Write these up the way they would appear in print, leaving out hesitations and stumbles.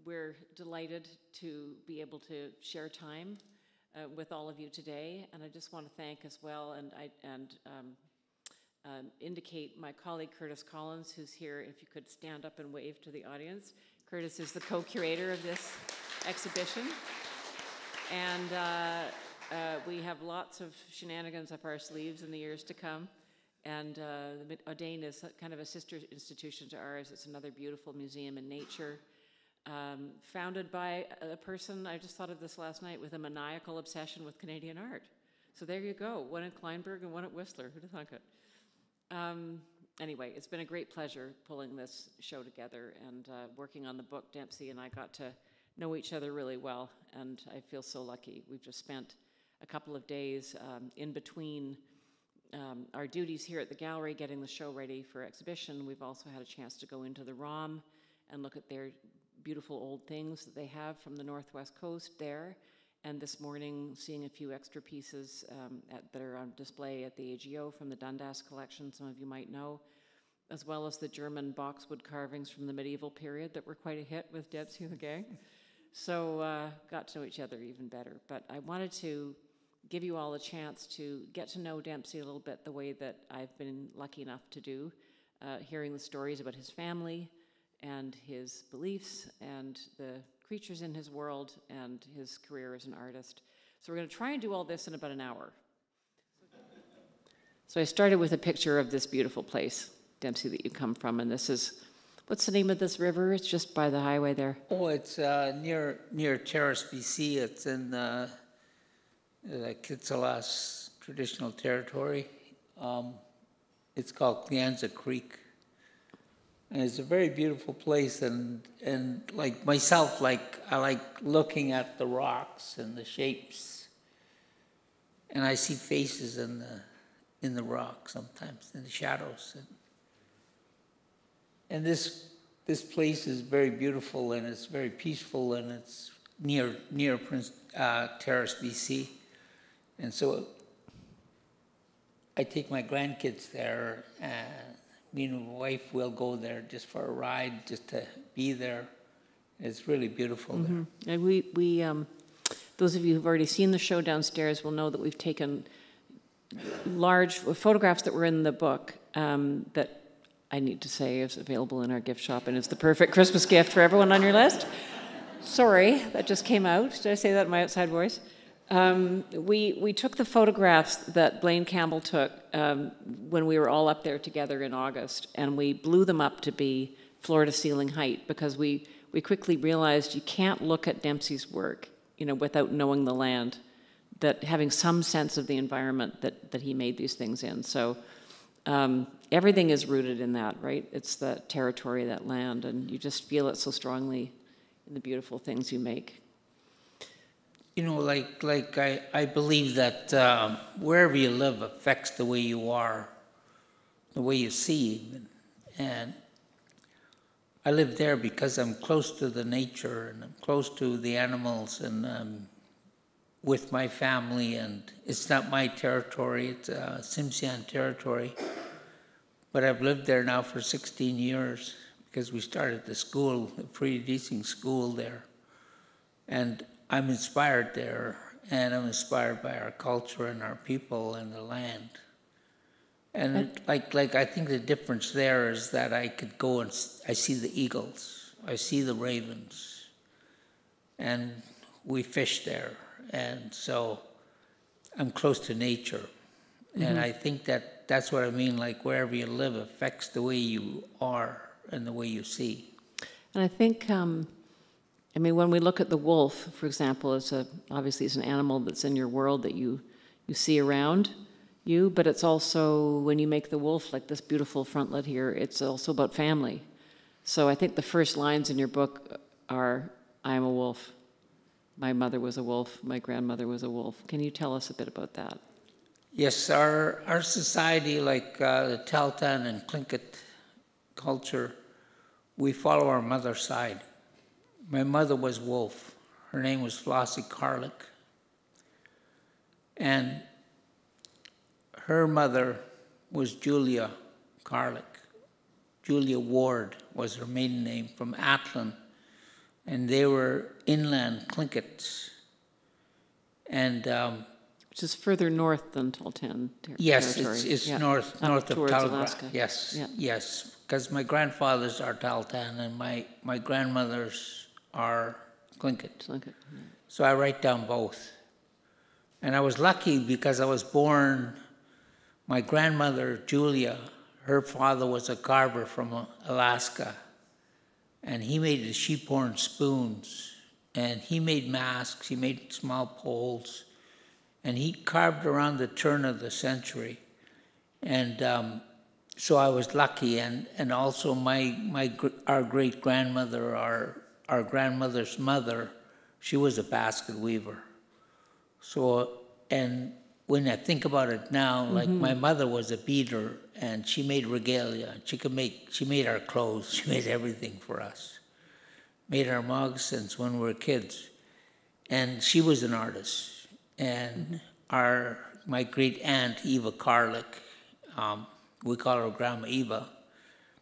We're delighted to be able to share time with all of you today, and I just want to thank as well and indicate my colleague Curtis Collins, who's here. If you could stand up and wave to the audience. Curtis is the co-curator of this exhibition, and we have lots of shenanigans up our sleeves in the years to come. And Audain is kind of a sister institution to ours. It's another beautiful museum in nature, founded by a person, I just thought of this last night, with a maniacal obsession with Canadian art. So there you go, one at Kleinberg and one at Whistler. Who'd have thunk it? Anyway, it's been a great pleasure pulling this show together and working on the book. Dempsey and I got to know each other really well, and I feel so lucky. We've just spent a couple of days in between our duties here at the gallery getting the show ready for exhibition. We've also had a chance to go into the ROM and look at their beautiful old things that they have from the Northwest Coast there. And this morning, seeing a few extra pieces that are on display at the AGO from the Dundas collection, some of you might know, as well as the German boxwood carvings from the medieval period that were quite a hit with Dempsey and the gang. So got to know each other even better. But I wanted to give you all a chance to get to know Dempsey a little bit the way that I've been lucky enough to do, hearing the stories about his family and his beliefs and the creatures in his world and his career as an artist. So we're going to try and do all this in about an hour. So I started with a picture of this beautiful place, Dempsey, that you come from, and this is, what's the name of this river? It's just by the highway there. Oh, it's near Terrace, BC. It's in the Kitsilas traditional territory. It's called Cleanza Creek. And it's a very beautiful place, and like myself, I like looking at the rocks and the shapes, and I see faces in the rock sometimes, in the shadows. And this place is very beautiful, and it's very peaceful, and it's near Terrace, BC. And so I take my grandkids there, and me and my wife will go there just for a ride, just to be there. It's really beautiful there. And we those of you who've already seen the show downstairs will know that we've taken large photographs that were in the book that I need to say is available in our gift shop, and it's the perfect Christmas gift for everyone on your list. Sorry, that just came out. Did I say that in my outside voice? We took the photographs that Blaine Campbell took when we were all up there together in August, and we blew them up to be floor-to-ceiling height, because we quickly realized you can't look at Dempsey's work, without knowing the land, that having some sense of the environment that he made these things in. So everything is rooted in that, right? It's the territory, that land, and you just feel it so strongly in the beautiful things you make. I believe that wherever you live affects the way you are, the way you see. And I live there because I'm close to the nature, and I'm close to the animals, and I'm with my family, and it's not my territory, it's Tsimshian territory. But I've lived there now for 16 years because we started the school, the pre-decing school there. And I'm inspired there, and I'm inspired by our culture and our people and the land. And I think the difference there is that I could go and I see the eagles, I see the ravens, and we fish there. And so I'm close to nature. And I think that's what I mean, wherever you live affects the way you are and the way you see. And I think when we look at the wolf, for example, obviously it's an animal that's in your world that you see around you, but it's also, when you make the wolf, like this beautiful frontlet here, it's also about family. So I think the first lines in your book are, I am a wolf. My mother was a wolf. My grandmother was a wolf. Can you tell us a bit about that? Yes, our society, like the Tahltan and Tlingit culture, we follow our mother's side. My mother was wolf. Her name was Flossie Carlick. And her mother was Julia Carlick. Julia Ward was her maiden name, from Athlone, and they were inland Tlinkits. And Which is further north than Tahltan yes, territory. it's Yeah. north Up of towards Talgra. Alaska. Yes, Yeah. yes, because my grandfathers are Tahltan and my grandmothers are Tlingit. Tlingit, yeah. So I write down both. And I was lucky because I was born, my grandmother, Julia, her father was a carver from Alaska. And he made the sheep horn spoons. And he made masks, he made small poles. And he carved around the turn of the century. And so I was lucky. And also our great-grandmother, our grandmother's mother, she was a basket weaver. So, and when I think about it now, like my mother was a beater and she made regalia. She made our clothes, she made everything for us. Made our moccasins when we were kids. And she was an artist. And my great aunt, Eva Karlik, we call her Grandma Eva,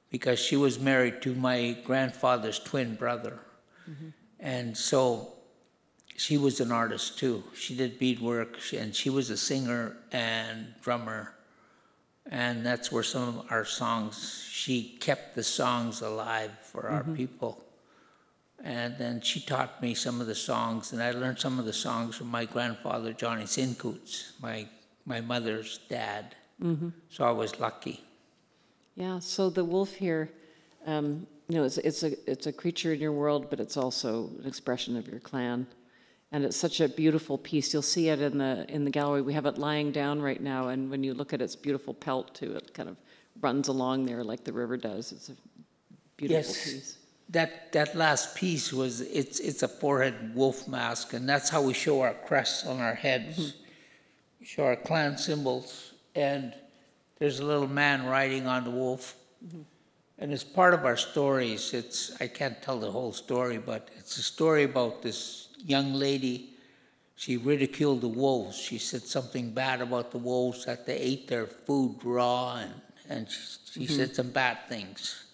because she was married to my grandfather's twin brother. And so she was an artist too. She did beadwork, and she was a singer and drummer. And that's where some of our songs, she kept the songs alive for our people. And then she taught me some of the songs, and I learned some of the songs from my grandfather, Johnny Sincoots, my mother's dad. So I was lucky. Yeah, so the wolf here, you know, it's a creature in your world, but it's also an expression of your clan. And it's such a beautiful piece. You'll see it in the gallery. We have it lying down right now, and when you look at its beautiful pelt too, it kind of runs along there like the river does. It's a beautiful piece. That last piece was, it's a forehead wolf mask, and that's how we show our crests on our heads. We show our clan symbols, and there's a little man riding on the wolf. And it's part of our stories. I can't tell the whole story, but it's a story about this young lady. She ridiculed the wolves. She said something bad about the wolves, that they ate their food raw, and she said some bad things.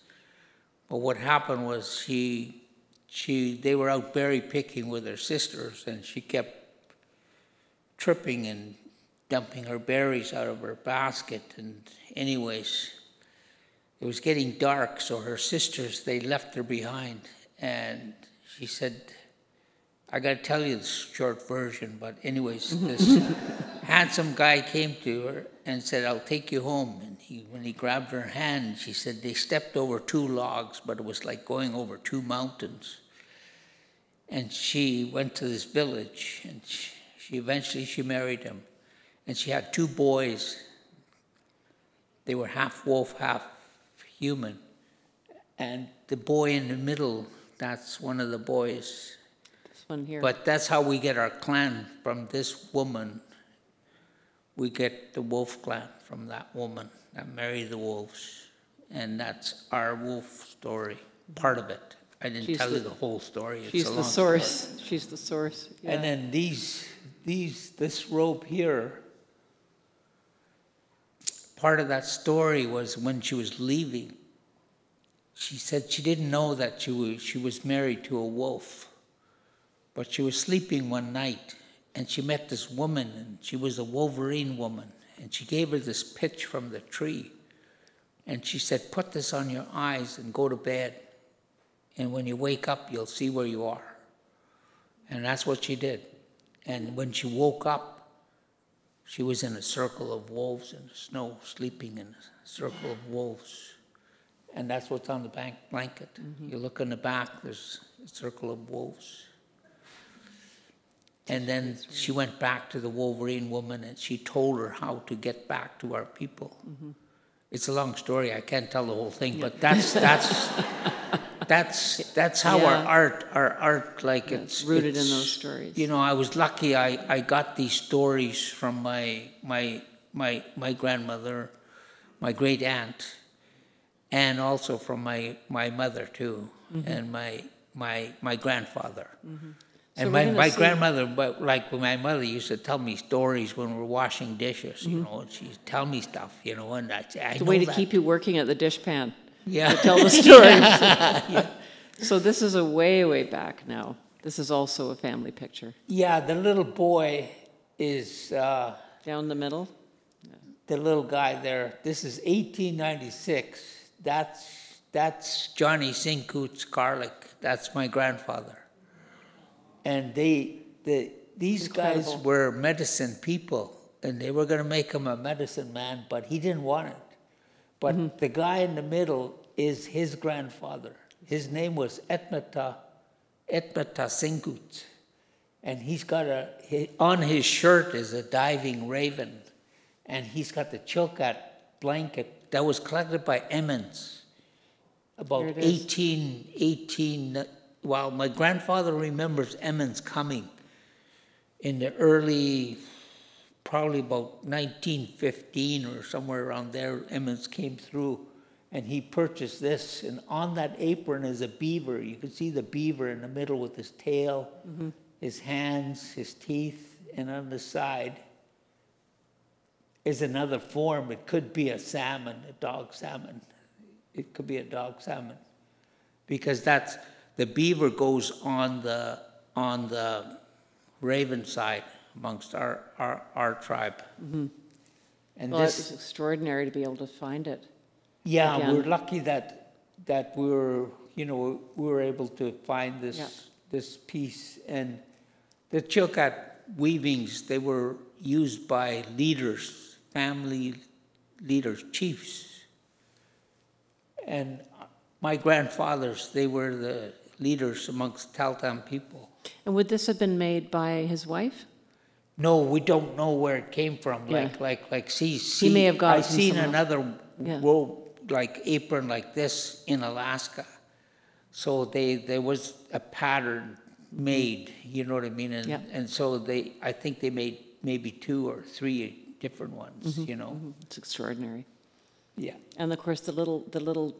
But what happened was they were out berry picking with her sisters, and she kept tripping and dumping her berries out of her basket. And anyways, it was getting dark, so her sisters, they left her behind. And she said, I got to tell you the short version, but anyways, this handsome guy came to her and said, I'll take you home. And when he grabbed her hand, she said they stepped over 2 logs, but it was like going over 2 mountains. And she went to this village, and eventually she married him. And she had 2 boys. They were half wolf, half human. And the boy in the middle, that's one of the boys. This one here. But that's how we get our clan from this woman. We get the wolf clan from that woman that married the wolves. And that's our wolf story, part of it. I didn't tell you the whole story. It's She's a the long source. story. She's the source. Yeah. And then this robe here, part of that story was when she was leaving. She said she didn't know that she was married to a wolf. But she was sleeping one night, and she met this woman, and she was a Wolverine woman. And she gave her this pitch from the tree. And she said, put this on your eyes and go to bed. And when you wake up, you'll see where you are. And that's what she did. And when she woke up, she was in a circle of wolves in the snow, sleeping in a circle of wolves. And that's what's on the blanket. You look in the back, there's a circle of wolves. And then she went back to the Wolverine woman, and she told her how to get back to our people. It's a long story. I can't tell the whole thing, but that's how our art, like it's rooted in those stories. You know, I was lucky. I got these stories from my grandmother, my great aunt, and also from my mother too, and my grandfather. And So my grandmother, but like my mother used to tell me stories when we were washing dishes, you know, and she'd tell me stuff, you know, and I It's a know way to that. keep you working at the dishpan. Yeah. To tell the stories. Yeah. So this is a way, way back now. This is also a family picture. Yeah, the little boy is Down the middle? the little guy there. This is 1896. That's Johnny Sinkoots Garlic. That's my grandfather. And these guys Incredible. were medicine people, and they were going to make him a medicine man, but he didn't want it. But the guy in the middle is his grandfather. His name was Etmata Sinkoots. And he's got on his shirt is a diving raven. And he's got the Chilkat blanket that was collected by Emmons about There it is. 18, well, my grandfather remembers Emmons coming in the early, probably about 1915 or somewhere around there. Emmons came through and he purchased this. And on that apron is a beaver. You can see the beaver in the middle with his tail, his hands, his teeth, and on the side is another form. It could be a salmon, a dog salmon. It could be a dog salmon, because the beaver goes on the raven side amongst our tribe. And Well, it was extraordinary to be able to find it. yeah, again. we're lucky that we were able to find this Yeah. this piece. And the Chilkat weavings, they were used by leaders, family leaders, chiefs. And my grandfathers, they were the leaders amongst Tahltan people. And would this have been made by his wife? No, we don't know where it came from. Yeah. See, He may have got I it from seen someone else. another Yeah. robe, like apron like this in Alaska. So there was a pattern made, you know what I mean? And, Yeah. and so I think they made maybe 2 or 3 different ones, you know? It's extraordinary. Yeah. And of course, the little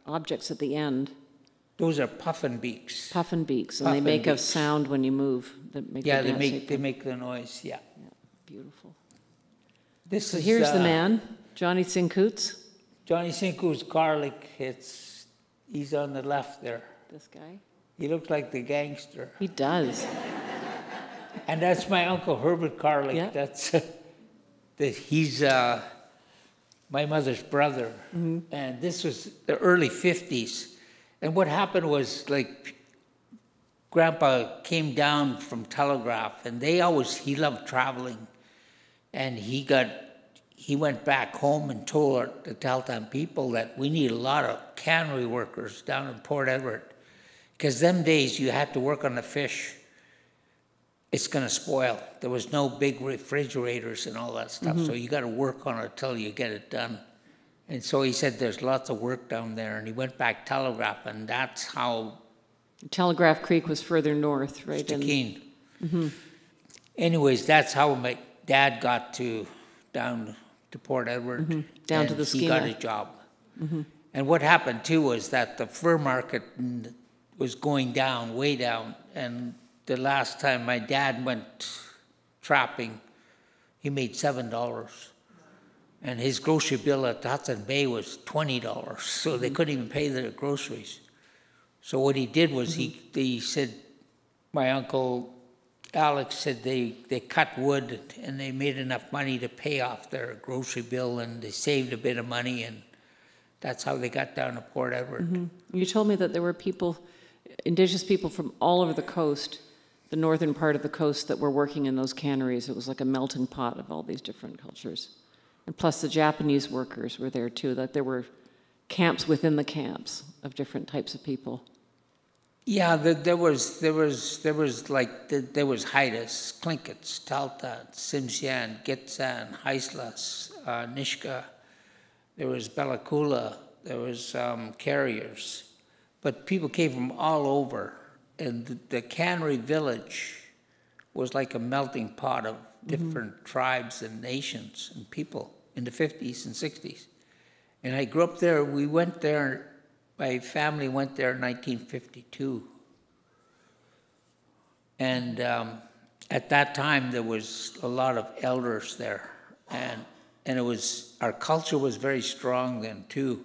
objects at the end, Those are puffin beaks. puffin beaks, and they Puffin make a beaks. sound when you move that make Yeah, the they dance make the noise, yeah. beautiful. This So is here's the man, Johnny Sinkoots, Johnny Sinkoots Garlic. He's on the left there. this guy. He looks like the gangster. He does. And that's my uncle Herbert Garlic. Yeah. That's he's my mother's brother. And this was the early 50s. And what happened was, like, Grandpa came down from Telegraph, and he loved traveling. And he went back home and told the Tahltan people that we need a lot of cannery workers down in Port Edward. Because them days you had to work on the fish. It's going to spoil. There was no big refrigerators and all that stuff, so you got to work on it till you get it done. And so he said there's lots of work down there, and he went back Telegraph, and that's how Telegraph Creek was further north, right? And Stikeen. Anyways, that's how my dad got down to Port Edward. Down to and the he got a schema. job. And what happened too was that the fur market was going down, way down. And the last time my dad went trapping, he made $7. And his grocery bill at Hudson Bay was $20, so they couldn't even pay their groceries. So what he did was he said, my uncle Alex said they cut wood and they made enough money to pay off their grocery bill, and they saved a bit of money, and that's how they got down to Port Edward. You told me that there were people, indigenous people from all over the coast, the northern part of the coast, that were working in those canneries. It was like a melting pot of all these different cultures. And plus the Japanese workers were there too, that there were camps within the camps of different types of people. Yeah, there was Haidas, Tlinkits, Tahltan, Tsimshian, Gitsan, Haislas, Nishka. There was Bellacoola. There was carriers, but people came from all over, and the cannery village was like a melting pot of different tribes and nations and people in the 50s and 60s. And I grew up there. We went there. My family went there in 1952. And at that time, there was a lot of elders there. And our culture was very strong then, too.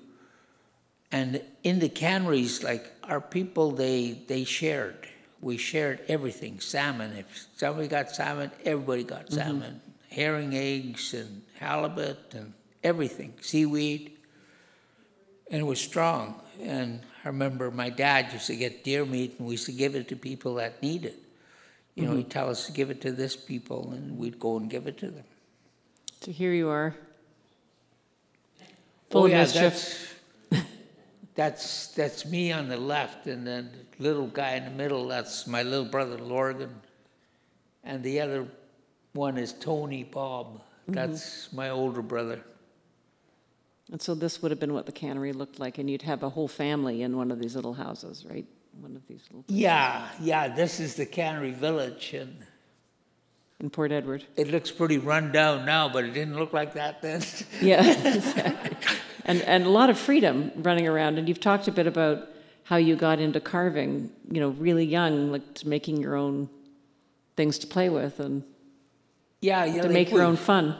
And in the canneries, like our people, they shared. We shared everything. Salmon. If somebody got salmon, everybody got salmon. Herring eggs and halibut and everything. Seaweed. And it was strong. And I remember my dad used to get deer meat and we used to give it to people that need it. You know, he'd tell us to give it to this people and we'd go and give it to them. So here you are. Full of mischief. That's me on the left, and then the little guy in the middle, that's my little brother Lorgan. And the other one is Tony Bob. That's my older brother. And so this would have been what the cannery looked like, and you'd have a whole family in one of these little houses, right? One of these little places. Yeah, this is the cannery village, and In Port Edward. it looks pretty run down now, but it didn't look like that then. Yeah, exactly. And a lot of freedom running around. And you've talked a bit about how you got into carving, you know, really young, like to making your own things to play with and Yeah, to make your own fun.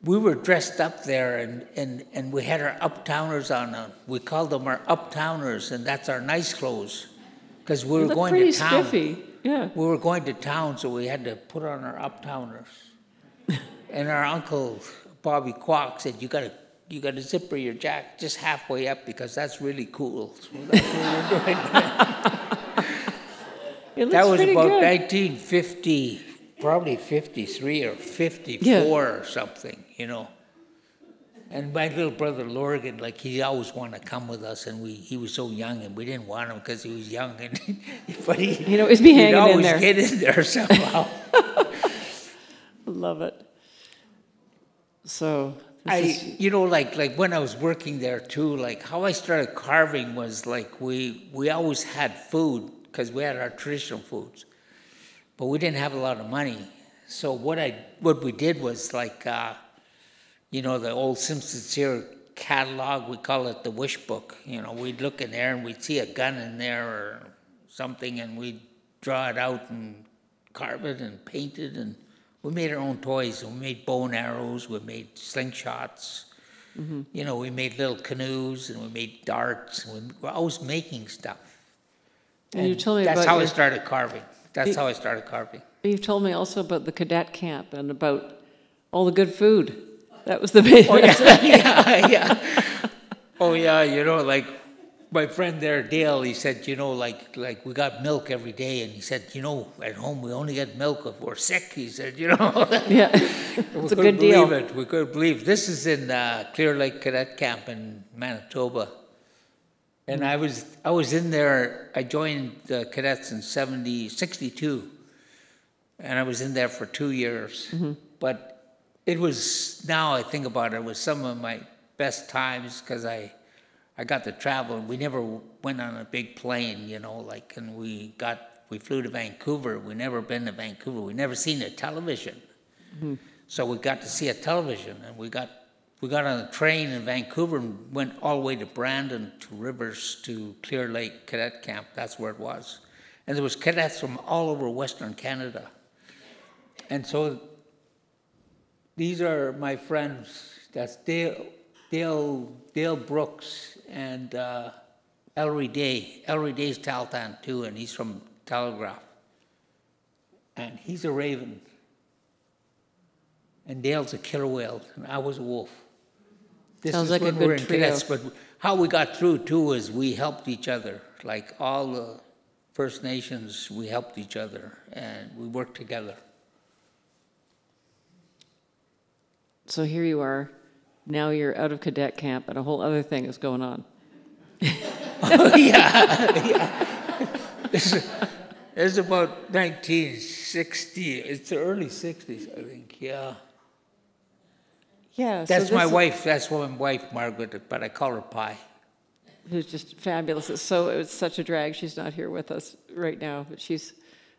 We were dressed up there, and we had our uptowners on. We called them our uptowners, and that's our nice clothes, because we You were look going pretty to town. spiffy. Yeah. We were going to town, so we had to put on our uptowners. And our uncle Bobby Kwok said, "You got to zipper your jacket just halfway up because that's really cool." So that's what we were doing. It looks That was pretty about good. 1950, probably 53 or 54 or something, you know. And my little brother Lorgan, like, he always wanted to come with us, and he was so young, and we didn't want him because he was young, and but He'd always be hanging in always there. get in there somehow. Love it. So, this is, You know, like when I was working there too, like how I started carving was like we always had food because we had our traditional foods, but we didn't have a lot of money. So what we did was like, you know, the old Simpsons here catalog, we call it the wish book. You know, we'd look in there and we'd see a gun in there or something, and we'd draw it out and carve it and paint it, and we made our own toys. We made bow and arrows, we made slingshots, you know, we made little canoes, and we made darts. We were always making stuff. and you told me That's about how I your, started carving. That's how I started carving. you've told me also about the cadet camp and about all the good food. That was the big. Oh, yeah, yeah. Oh, yeah, you know, like my friend there, Dale, he said, you know, like we got milk every day, and he said, you know, at home we only get milk if we're sick, he said, you know. Yeah, it's a good deal. We couldn't believe it. This is in Clear Lake Cadet Camp in Manitoba. And I was in there, I joined the cadets in 62, and I was in there for 2 years. But it was, now I think about it, it was some of my best times because I got to travel, and we never went on a big plane, you know, like, and we flew to Vancouver. We never been to Vancouver. We never seen a television. So we got to see a television, and we got on a train in Vancouver and went all the way to Brandon, to Rivers, to Clear Lake Cadet Camp. That's where it was. And there was cadets from all over Western Canada. And so these are my friends. That's Dale Brooks and Ellery Day. Ellery Day's Taltan too, and he's from Telegraph. And he's a raven. And Dale's a killer whale, and I was a wolf. This Sounds is like a when we were good in trio. cadets, but how we got through too is we helped each other. Like all the First Nations, we helped each other, and we worked together. So here you are. Now you're out of cadet camp, and a whole other thing is going on. Oh, yeah. This is about 1960. It's the early 60s, I think, yeah. Yeah. That's so my this wife. That's my wife, Margaret, but I call her Pie. who's just fabulous. It's such a drag she's not here with us right now, but she's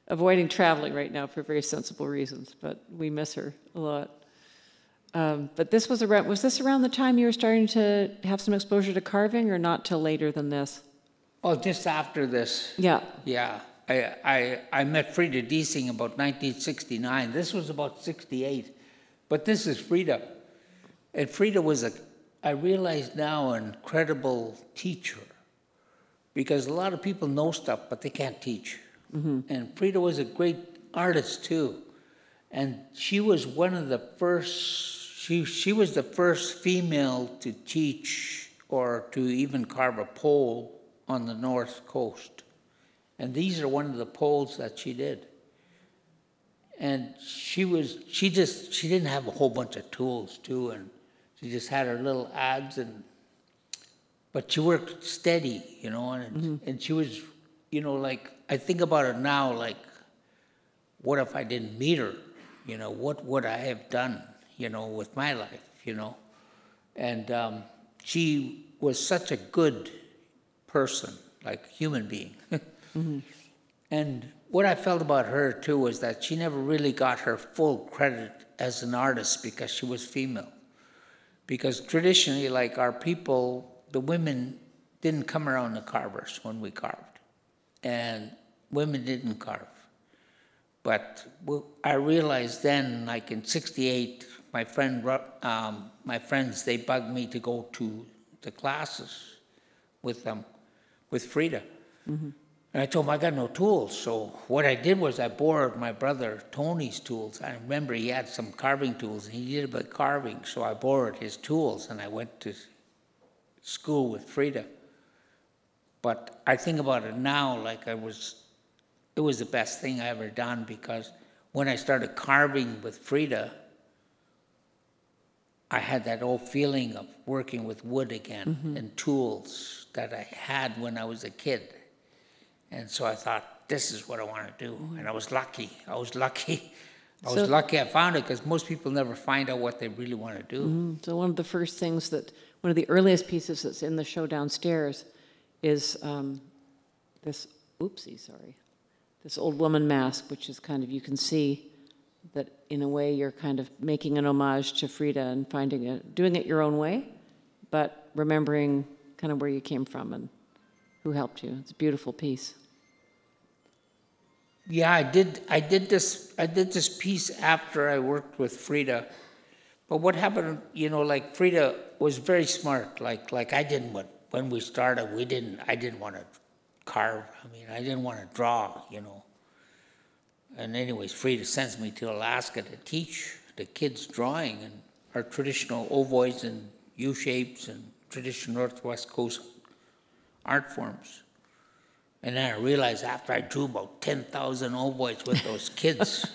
avoiding traveling right now for very sensible reasons, but we miss her a lot. But this was this around the time you were starting to have some exposure to carving, or not till later than this? Oh, just after this. Yeah. Yeah. I met Frida Deasing about 1969. This was about 68. But this is Frida. And Frida was I realize now an incredible teacher, because a lot of people know stuff, but they can't teach. And Frida was a great artist too. And she was one of the first, she was the first female to teach or to even carve a pole on the North Coast. And these are one of the poles that she did. And she didn't have a whole bunch of tools too, and she just had her little adze, but she worked steady, you know, and she was, you know, like, I think about it now, like, what if I didn't meet her? You know, what would I have done, you know, with my life, you know? And she was such a good person, like human being. And what I felt about her too was that she never really got her full credit as an artist because she was female. Because traditionally, like our people, the women didn't come around the carvers when we carved. And women didn't carve. But I realized then, like in '68, my friends, they bugged me to go to the classes with them, with Frida. And I told them I got no tools. So what I did was I borrowed my brother Tony's tools. I remember he had some carving tools, and he did a bit of carving. So I borrowed his tools, and I went to school with Frida. But I think about it now, like it was the best thing I ever done, because when I started carving with Frida, I had that old feeling of working with wood again and tools that I had when I was a kid. And so I thought, this is what I want to do. And I was lucky. I was lucky I found it, because most people never find out what they really want to do. So one of the first things one of the earliest pieces that's in the show downstairs is this old woman mask, which is kind of, you can see that in a way you're kind of making an homage to Frida and doing it your own way, but remembering kind of where you came from and who helped you. It's a beautiful piece. Yeah, I did this piece after I worked with Frida. But what happened, you know, like Frida was very smart. Like I didn't when we started, I didn't want to carve. I mean, I didn't want to draw, you know. And anyways, Frida sends me to Alaska to teach the kids drawing and our traditional ovoids and U-shapes and traditional Northwest Coast art forms. And then I realized after I drew about 10,000 ovoids with those kids,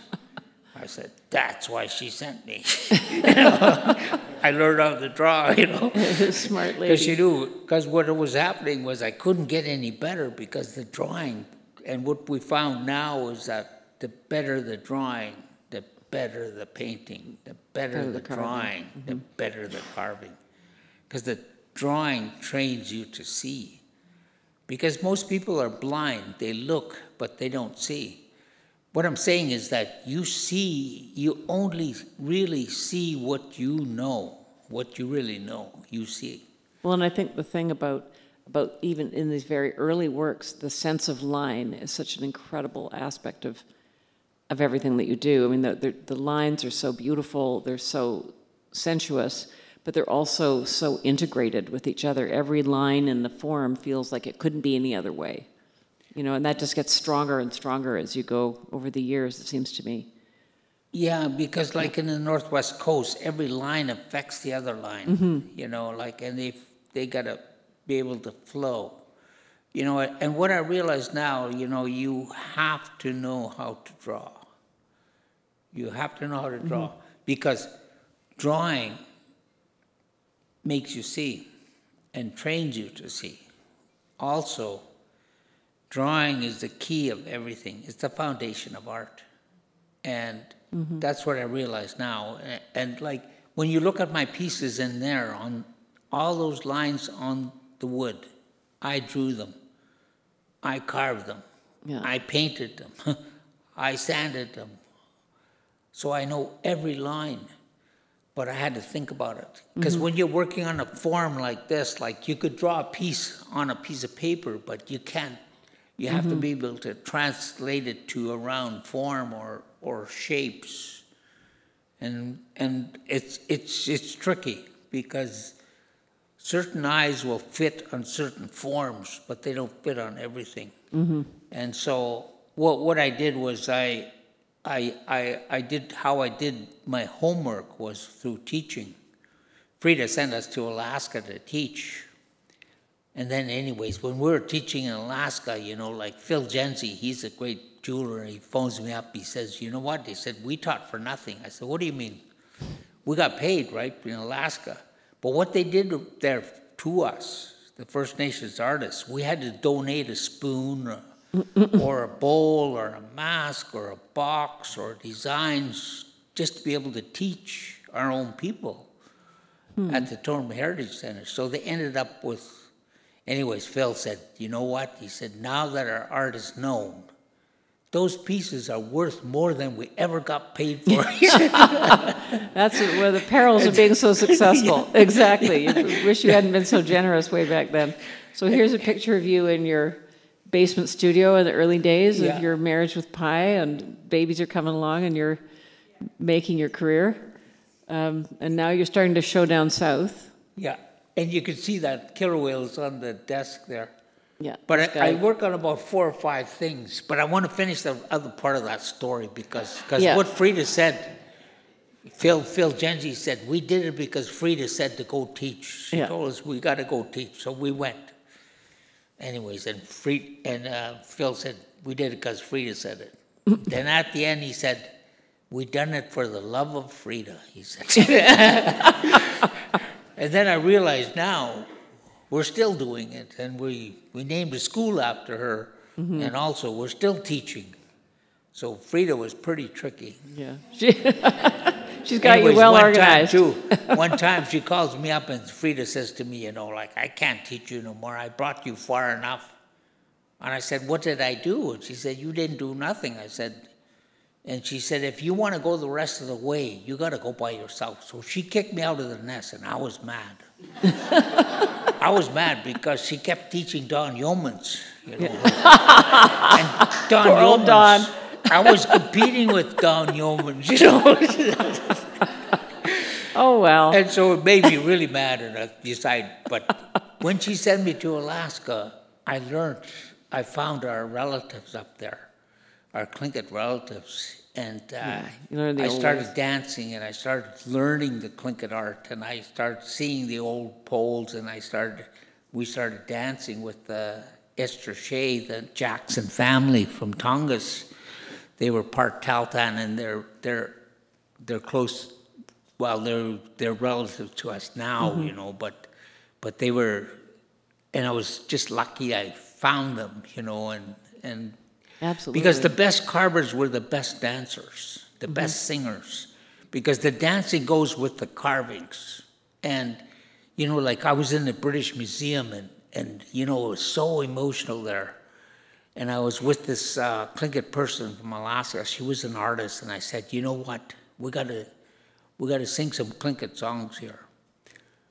I said, that's why she sent me. You know, I learned how to draw, you know. Smart lady. Because what was happening was I couldn't get any better because the drawing, and what we found now is that the better the drawing, the better the painting, the better the drawing, the better the carving. Because the drawing trains you to see. Because most people are blind, they look, but they don't see. What I'm saying is that you only really see what you know, what you really know, you see. Well, and I think the thing about even in these very early works, the sense of line is such an incredible aspect of everything that you do. I mean, the lines are so beautiful, they're so sensuous, but they're also so integrated with each other. Every line in the form feels like it couldn't be any other way. You know, and that just gets stronger and stronger as you go over the years, it seems to me. Yeah, because like in the Northwest Coast, every line affects the other line, you know, like, and they got to be able to flow. You know, and what I realize now, you know, you have to know how to draw. You have to know how to draw, because drawing makes you see and trains you to see. Also, drawing is the key of everything. It's the foundation of art. And that's what I realize now. And like, when you look at my pieces in there, on all those lines on the wood, I drew them. I carved them. Yeah. I painted them. I sanded them. So I know every line. But I had to think about it. Because when you're working on a form like this, like you could draw a piece on a piece of paper, but you can't. You have to be able to translate it to a round form or shapes. And it's tricky, because certain eyes will fit on certain forms, but they don't fit on everything. And so what I did was I did how I did my homework was through teaching. Frida sent us to Alaska to teach. And then anyways, when we were teaching in Alaska, you know, like Phil Jensi, he's a great jeweler, he phones me up, he says, you know what? They said, we taught for nothing. I said, what do you mean? We got paid, right, in Alaska. But what they did there to us, the First Nations artists, we had to donate a spoon or a bowl or a mask or a box or designs just to be able to teach our own people at the Torm Heritage Center. So they ended up with, anyways, Phil said, you know what? He said, now that our art is known, those pieces are worth more than we ever got paid for. That's where the perils of being so successful. Yeah. Exactly. You wish you hadn't been so generous way back then. So here's a picture of you in your basement studio in the early days of your marriage with Pi, and babies are coming along and you're making your career. And now you're starting to show down south. Yeah, and you can see that killer whales on the desk there. Yeah. But I work on about 4 or 5 things, but I want to finish the other part of that story because what Frida said, Phil Jensi said, we did it because Frida said to go teach. She told us we got to go teach, so we went. Anyways, and Phil said, we did it because Frida said it. Then at the end he said, we done it for the love of Frida, he said. And then I realized now, we're still doing it, and we named a school after her, and also we're still teaching. So Frida was pretty tricky. Yeah, she's got you well organized. One time she calls me up and Frida says to me, you know, like, I can't teach you no more. I brought you far enough. And I said, what did I do? And she said, you didn't do nothing. I said, and she said, if you want to go the rest of the way, you got to go by yourself. So she kicked me out of the nest, and I was mad. I was mad because she kept teaching Don Yeomans, you know. And Don Poor old Don. I was competing with Don Yeomans, you know. Oh, well. And so it made me really mad, and I decided. But when she sent me to Alaska, I found our relatives up there, our Tlingit relatives. And I started dancing, and I started learning the Tlingit art, and I started seeing the old poles, and we started dancing with Esther Shea, the Jackson family from Tongass. They were part Tahltan, and they're close. Well, they're relatives to us now, you know. But they were, and I was just lucky I found them, you know, and. Absolutely. Because the best carvers were the best dancers, the best singers, because the dancing goes with the carvings. And, you know, like I was in the British Museum and you know, it was so emotional there. And I was with this Tlingit person from Alaska. She was an artist, and I said, you know what? We got to sing some Tlingit songs here.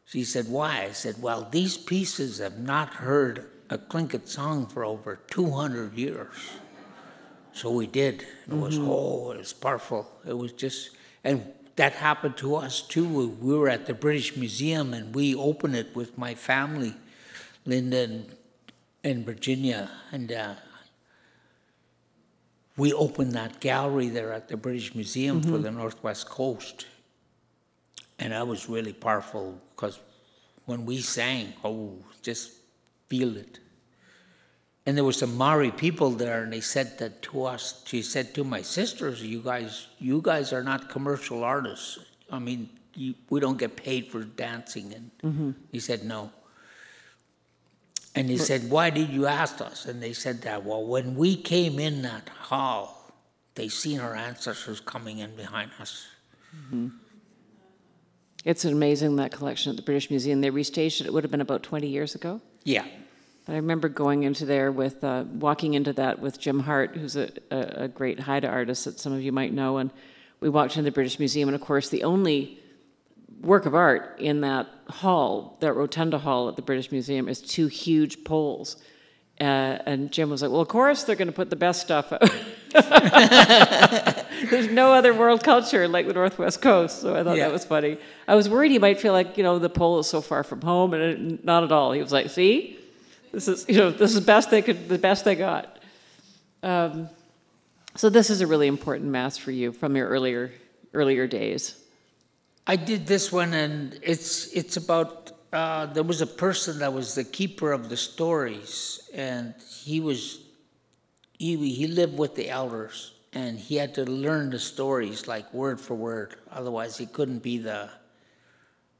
She said, why? I said, well, these pieces have not heard a Tlingit song for over 200 years. So we did. It was, it was powerful. It was just, and that happened to us too. We were at the British Museum, and we opened it with my family, Linda and Virginia, and we opened that gallery there at the British Museum for the Northwest Coast. And that was really powerful, because when we sang, just feel it. And there were some Maori people there, and they said that to us. She said to my sisters, you guys are not commercial artists. I mean, we don't get paid for dancing. And he said, no. And he said, why did you ask us? And they said that, well, when we came in that hall, they seen our ancestors coming in behind us. It's amazing, that collection at the British Museum. They restaged it. It would have been about 20 years ago. Yeah. But I remember going into there with, walking into that with Jim Hart, who's a great Haida artist that some of you might know, and we walked into the British Museum, and of course the only work of art in that hall, that rotunda hall at the British Museum, is 2 huge poles. And Jim was like, well, of course they're going to put the best stuff out. There's no other world culture like the Northwest Coast, so I thought Yeah. that was funny. I was worried he might feel like, the pole is so far from home, and not at all. He was like, see, this is, this is the best they got. So this is a really important mass for you from your earlier days. I did this one, and it's about, there was a person that was the keeper of the stories, and he lived with the elders, and he had to learn the stories like word for word. Otherwise, he couldn't be the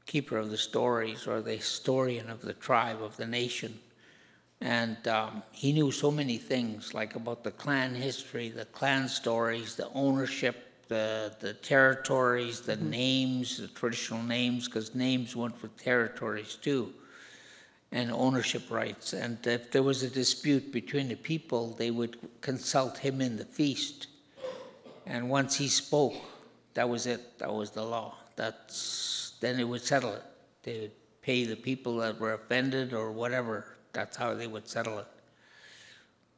keeper of the stories or the historian of the tribe, of the nation. And he knew so many things, like about the clan history, the clan stories, the ownership, the territories, the names, the traditional names, because names went with territories too, and ownership rights. And if there was a dispute between the people, they would consult him in the feast. And once he spoke, that was it. That was the law. Then it would settle it. They would pay the people that were offended or whatever. That's how they would settle it.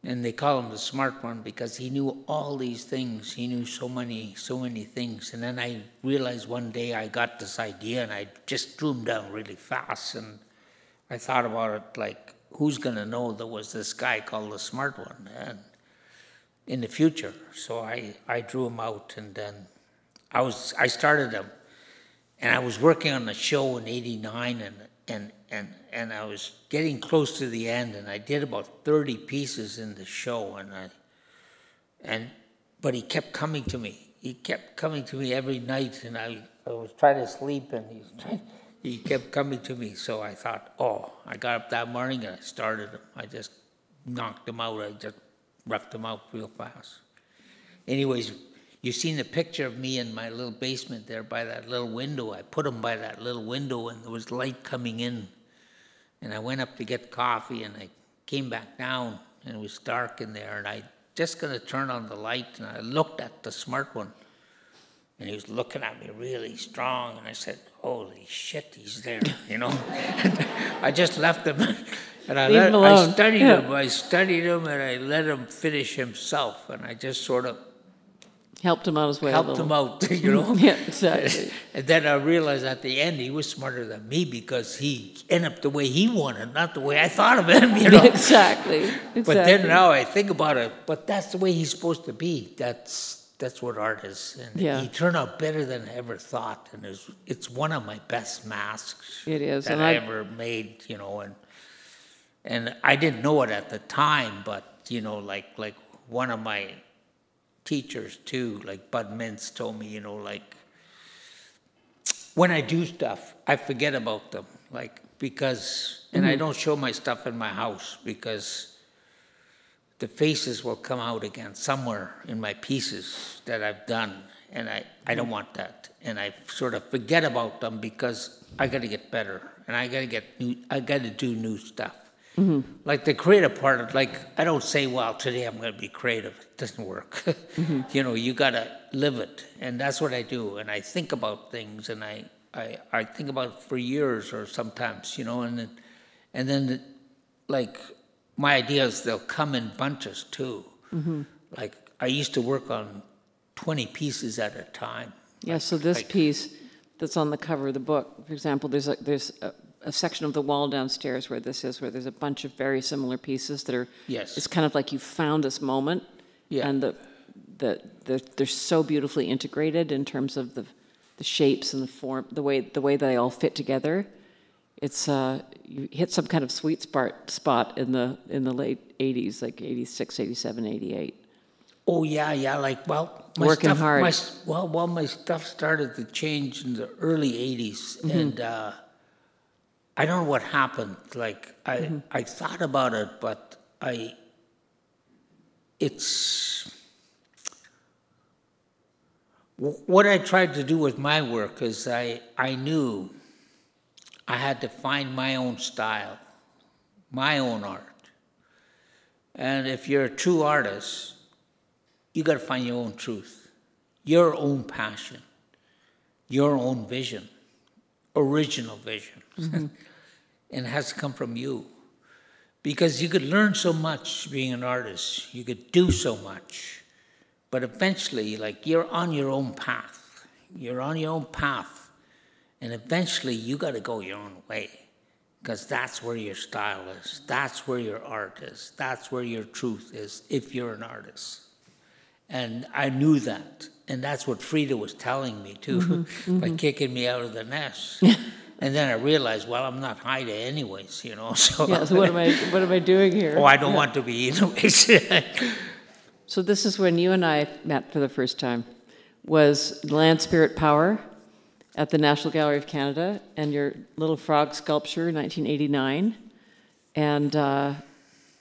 And they call him the smart one because he knew all these things. He knew so many things. And then I realized one day I got this idea, and I just drew him down really fast. And I thought about it like, who's going to know there was this guy called the smart one and in the future? So I drew him out, and then I started him. And I was working on the show in '89, and I was getting close to the end, and I did about 30 pieces in the show, but he kept coming to me. He kept coming to me every night, and I was trying to sleep, and he kept coming to me. So I thought, I got up that morning and I started him. I just knocked him out. I just roughed him out real fast. Anyways, you've seen the picture of me in my little basement there by that little window. I put him by that little window, and there was light coming in. And I went up to get coffee, and I came back down, and it was dark in there. And I just going to turn on the light, and I looked at the smart one, and he was looking at me really strong. And I said, "Holy shit, he's there," I just left him, and I studied him, and I let him finish himself, and I just sort of helped him on his way. Helped him out, Yeah, exactly. And then I realized at the end he was smarter than me because he ended up the way he wanted, not the way I thought of him. Exactly. But then now I think about it, but that's the way he's supposed to be. That's what art is. And he turned out better than I ever thought. And it's one of my best masks it is. that I ever made, and I didn't know it at the time, but like one of my teachers too, like Bud Mintz told me, like when I do stuff, I forget about them, because, and I don't show my stuff in my house because the faces will come out again somewhere in my pieces that I've done, and I don't want that, and I sort of forget about them because I got to get better, and I got to do new stuff. Like the creative part, I don't say, well, today I'm going to be creative. It doesn't work. You got to live it. And that's what I do. And I think about things, and I think about it for years or sometimes, and then my ideas, they'll come in bunches too. Like I used to work on 20 pieces at a time. Yeah, so this piece that's on the cover of the book, for example, there's a section of the wall downstairs where there's a bunch of very similar pieces that are. Yes. It's kind of like you found this moment, and they're so beautifully integrated in terms of the shapes and the form, the way they all fit together. It's you hit some kind of sweet spot in the late '80s, like '86, '87, '88. Oh yeah, my working stuff, hard. My stuff started to change in the early '80s, and I don't know what happened. I thought about it, but what I tried to do with my work is I knew I had to find my own style, my own art. And if you're a true artist, you got to find your own truth, your own passion, your own vision, original vision. And it has to come from you. Because you could learn so much being an artist. You could do so much. but eventually, like, you're on your own path. You're on your own path. And eventually, you got to go your own way. Because that's where your style is. That's where your art is. That's where your truth is, if you're an artist. And I knew that. And that's what Frida was telling me, too, by kicking me out of the nest. And then I realized, well, I'm not Haida anyways, you know. So, Yeah, so what am I doing here? Oh, I don't want to be anyways. So this is when you and I met for the first time, was Land Spirit Power at the National Gallery of Canada, and your little frog sculpture in 1989. And I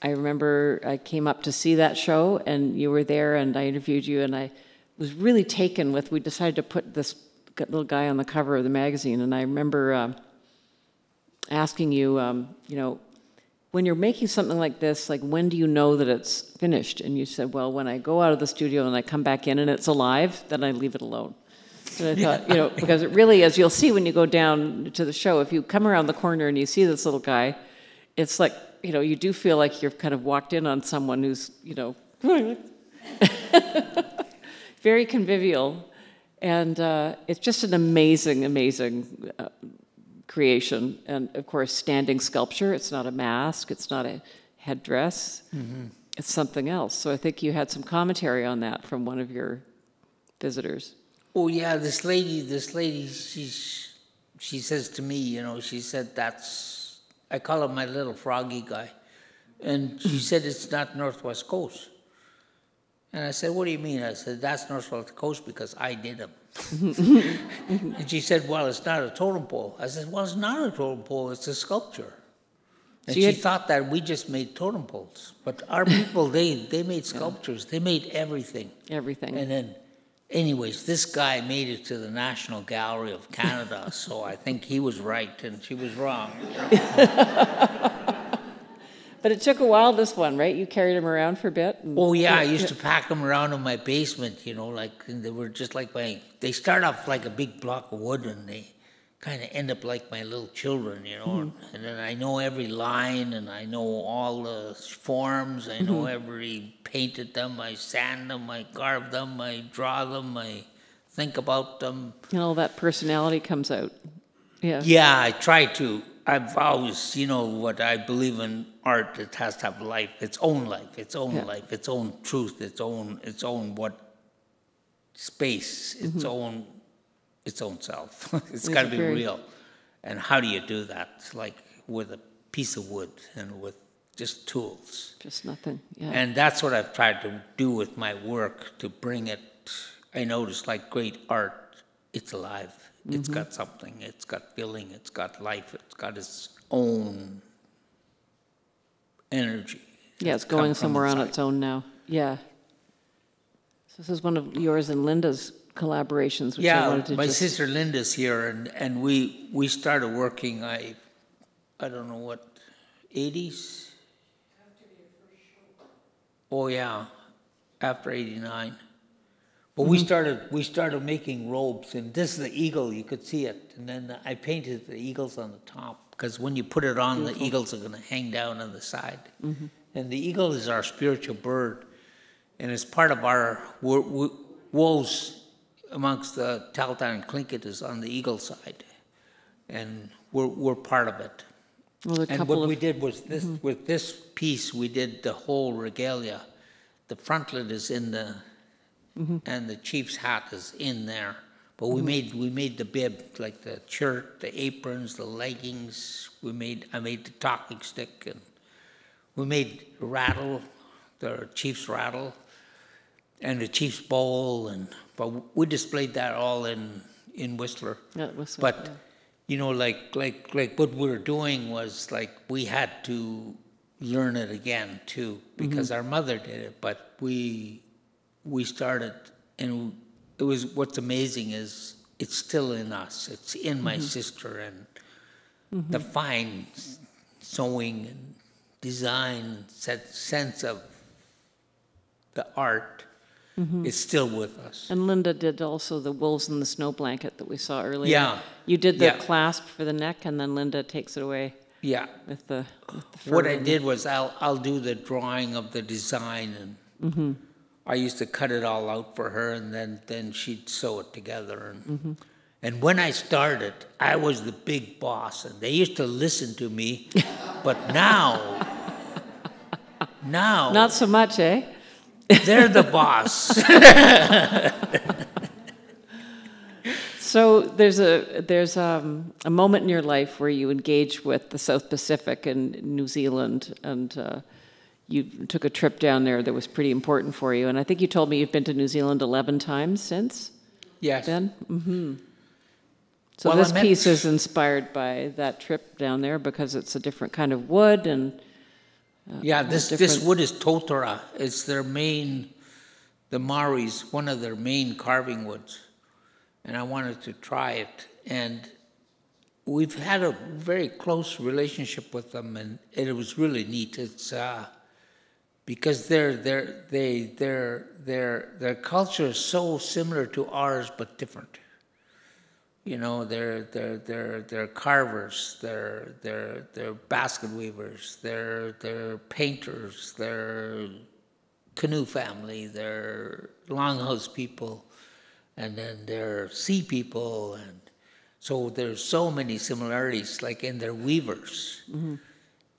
remember I came up to see that show, and you were there, and I interviewed you, and I was really taken with, we decided to put this little guy on the cover of the magazine, and I remember asking you, you know, when you're making something like this, like, when do you know that it's finished? And you said, well, when I go out of the studio and I come back in and it's alive, then I leave it alone. And I thought, you know, because it really, as you'll see when you go down to the show, if you come around the corner and you see this little guy, it's like, you know, you do feel like you've kind of walked in on someone who's, you know, very convivial. And it's just an amazing, amazing creation. And of course, standing sculpture. It's not a mask. It's not a headdress. Mm-hmm. It's something else. So I think you had some commentary on that from one of your visitors. Oh yeah, this lady, she says to me, you know, she said, I call him my little froggy guy. And she said, it's not Northwest Coast. And I said, what do you mean? I said, that's Northwest Coast because I did him. And she said, well, it's not a totem pole. I said, well, it's not a totem pole, it's a sculpture. And she thought that we just made totem poles. But our people, they made sculptures. They made everything. Everything. And then, anyways, this guy made it to the National Gallery of Canada, so I think he was right and she was wrong. But it took a while, this one, right? You carried him around for a bit? Oh, yeah, I used to pack them around in my basement, you know, like, and they were just like they start off like a big block of wood and they kind of end up like my little children, you know. And then I know every line and I know all the forms. I know painted them, I sand them, I carve them, I draw them, I think about them. And all that personality comes out. Yeah. Yeah, I try to. I've always, you know, what I believe in art, it has to have life, its own life, its own life, its own truth, its own what space, its own self. It's got to be real. And how do you do that? Like with a piece of wood and with just tools. Just nothing, yeah. And that's what I've tried to do with my work, to bring it. I notice, like great art, it's alive. It's got something. It's got feeling. It's got life. It's got its own energy. Yeah, it's going somewhere on its own now. Yeah. So this is one of yours and Linda's collaborations, which I wanted to my sister Linda's here, and we started working, I don't know what, 80s? Oh yeah, after 89. But we started making robes, and this is the eagle, you could see it. And then I painted the eagles on the top, because when you put it on, the eagles are going to hang down on the side. And the eagle is our spiritual bird, and it's part of our woes amongst the Tahltan and Tlingit is on the eagle side, and we're part of it. Well, and what we did was this, with this piece, we did the whole regalia. The frontlet is in the, and the chief's hat is in there. But we made the bib, like the shirt, the aprons, the leggings. I made the talking stick, and we made the rattle, the chief's rattle, and the chief's bowl, but we displayed that all in Whistler. Yeah, Whistler. But you know, like what we were doing was like we had to learn it again too, because our mother did it, but we started, and it was, what's amazing is it's still in us. It's in my sister, and the fine sewing and design, sense of the art is still with us. And Linda did also the wolves in the snow blanket that we saw earlier. Yeah. You did the clasp for the neck, and then Linda takes it away. Yeah. With the fur. What I did was I'll do the drawing of the design, and I used to cut it all out for her, and then she'd sew it together. And when I started, I was the big boss, and they used to listen to me. But now, Not so much, eh? they're the boss. So there's a moment in your life where you engaged with the South Pacific and New Zealand, and you took a trip down there that was pretty important for you. And I think you told me you've been to New Zealand 11 times since Yes. then? Mm-hmm. So Well, this I met- piece is inspired by that trip down there because it's a different kind of wood and Yeah, this different- wood is totara. It's their main, the Maoris, one of their main carving woods. And I wanted to try it. And we've had a very close relationship with them, and it was really neat. It's because their culture is so similar to ours, but different. You know, they're carvers, they're basket weavers, they're painters, they're canoe family, they're longhouse people, and then they're sea people, and so there's so many similarities, like in their weavers.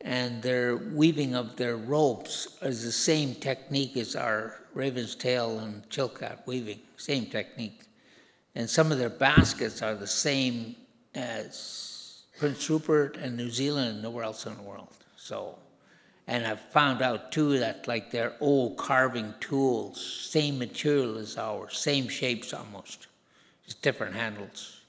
And their weaving of their ropes is the same technique as our Raven's Tail and Chilkat weaving, same technique. And some of their baskets are the same as Prince Rupert and New Zealand and nowhere else in the world. So, and I've found out too that like their old carving tools, same material as ours, same shapes almost, just different handles.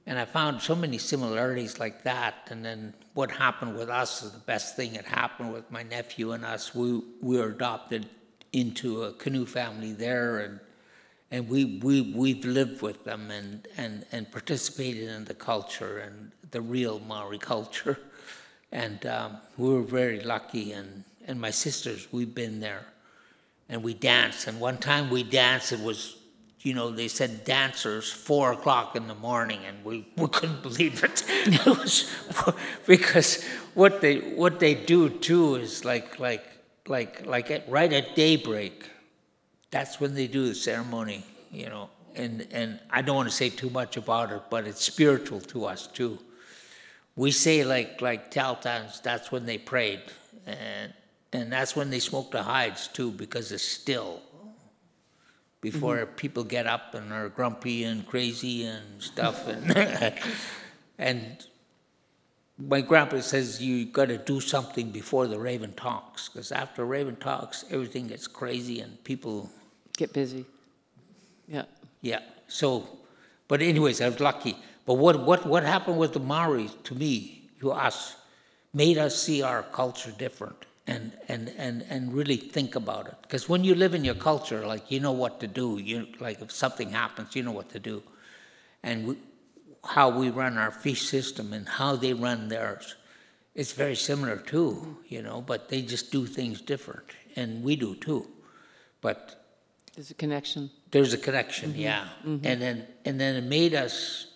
And I found so many similarities like that. And then what happened with us is the best thing that happened with my nephew and us. We were adopted into a canoe family there, and we've lived with them and participated in the culture and the real Maori culture. And we were very lucky. And my sisters, we've been there. And we danced. And one time we danced, it was, you know, they said dancers 4 o'clock in the morning, and we couldn't believe it. It was, because what they do too is like right at daybreak, that's when they do the ceremony, you know. And I don't want to say too much about it, but it's spiritual to us too. We say like Tahltans, that's when they prayed, and that's when they smoke the hides too, because it's still. Before people get up and are grumpy and crazy and stuff. And my grandpa says you got to do something before the raven talks, because after raven talks, everything gets crazy and people... get busy. Yeah. Yeah, so, but anyways, I was lucky. But what happened with the Maoris, to me, to us, made us see our culture different. And really think about it. Because when you live in your culture, like, you know what to do. Like, if something happens, you know what to do. And how we run our feast system and how they run theirs, it's very similar too, you know, but they just do things different. And we do too. But There's a connection. there's a connection, yeah. And then it made us,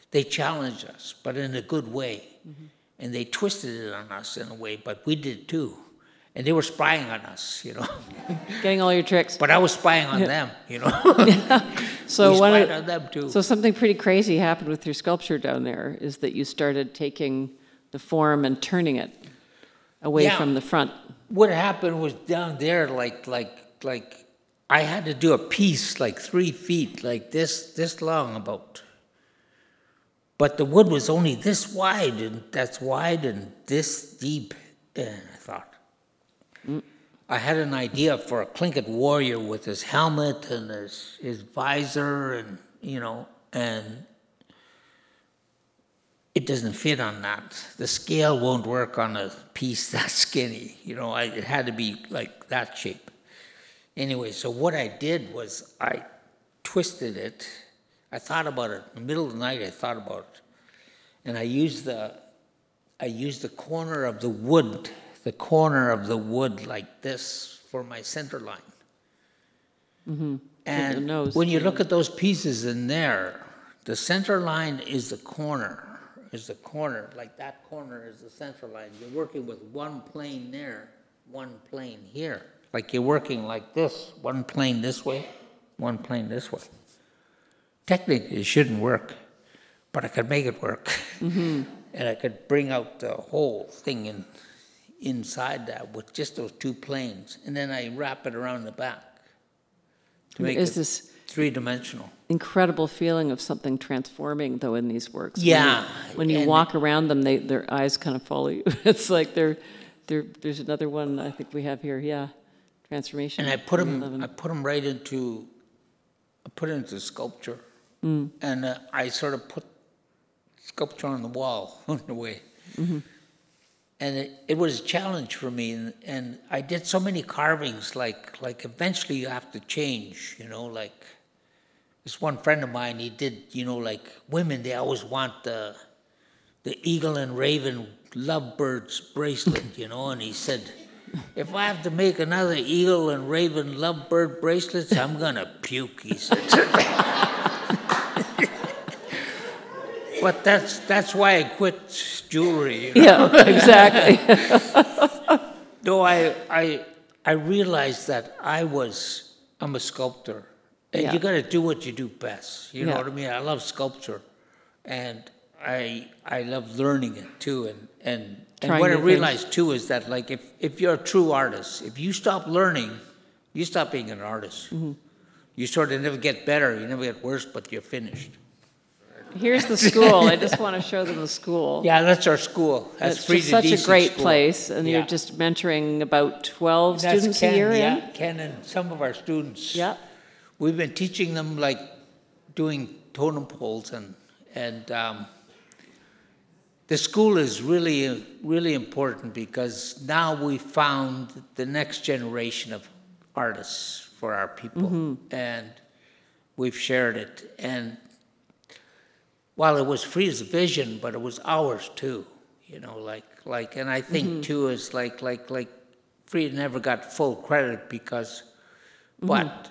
they challenged us, but in a good way. And they twisted it on us in a way, but we did too. And they were spying on us, you know. Getting all your tricks. But I was spying on them, you know. So we one spied of- on them too. So something pretty crazy happened with your sculpture down there, is that you started taking the form and turning it away Yeah. from the front. What happened was down there, like I had to do a piece like 3 feet, like this long about. But the wood was only this wide, and that's wide, and this deep. And I thought, I had an idea for a Tlingit warrior with his helmet and his visor, and you know, and it doesn't fit on that. The scale won't work on a piece that skinny. You know, it had to be like that shape. Anyway, so what I did was I twisted it. I thought about it. In the middle of the night, I thought about it. And I used the corner of the wood, like this for my center line. And the nose. when you look at those pieces in there, the center line is the corner, like that corner is the center line. You're working with one plane there, one plane here. like you're working like this, one plane this way, one plane this way. Technically, it shouldn't work, but I could make it work. And I could bring out the whole thing inside that with just those two planes. And then I wrap it around the back to make it this three-dimensional. incredible feeling of something transforming, though, in these works. Yeah. When you walk around them, their eyes kind of follow you. It's like there's another one I think we have here, yeah, transformation. And I put them right into, I put it into sculpture. And I sort of put sculpture on the wall in a way. And it was a challenge for me. And I did so many carvings, like eventually you have to change, you know, like this one friend of mine, he did, you know, like women, they always want the eagle and raven lovebirds bracelet, you know, and he said, if I have to make another eagle and raven lovebird bracelets, I'm gonna puke, he said. But that's why I quit jewelry. You know? Yeah, exactly. No, I realized that I'm a sculptor. And you got to do what you do best. You know what I mean? I love sculpture, and I love learning it too. And what I realized too is that, like, if you're a true artist, if you stop learning, you stop being an artist. You sort of never get better. You never get worse, but you're finished. Here's the school. I just want to show them the school. Yeah, that's our school. That's it's Frida just such a Dies's great school. place, and you're just mentoring about 12 students Ken, a year yeah, Ken and some of our students. Yeah. We've been teaching them, like, doing totem poles, and the school is really, really important because now we found the next generation of artists for our people, and we've shared it. And while it was Frida's vision, but it was ours too, you know, like, and I think too is like Frida never got full credit because, but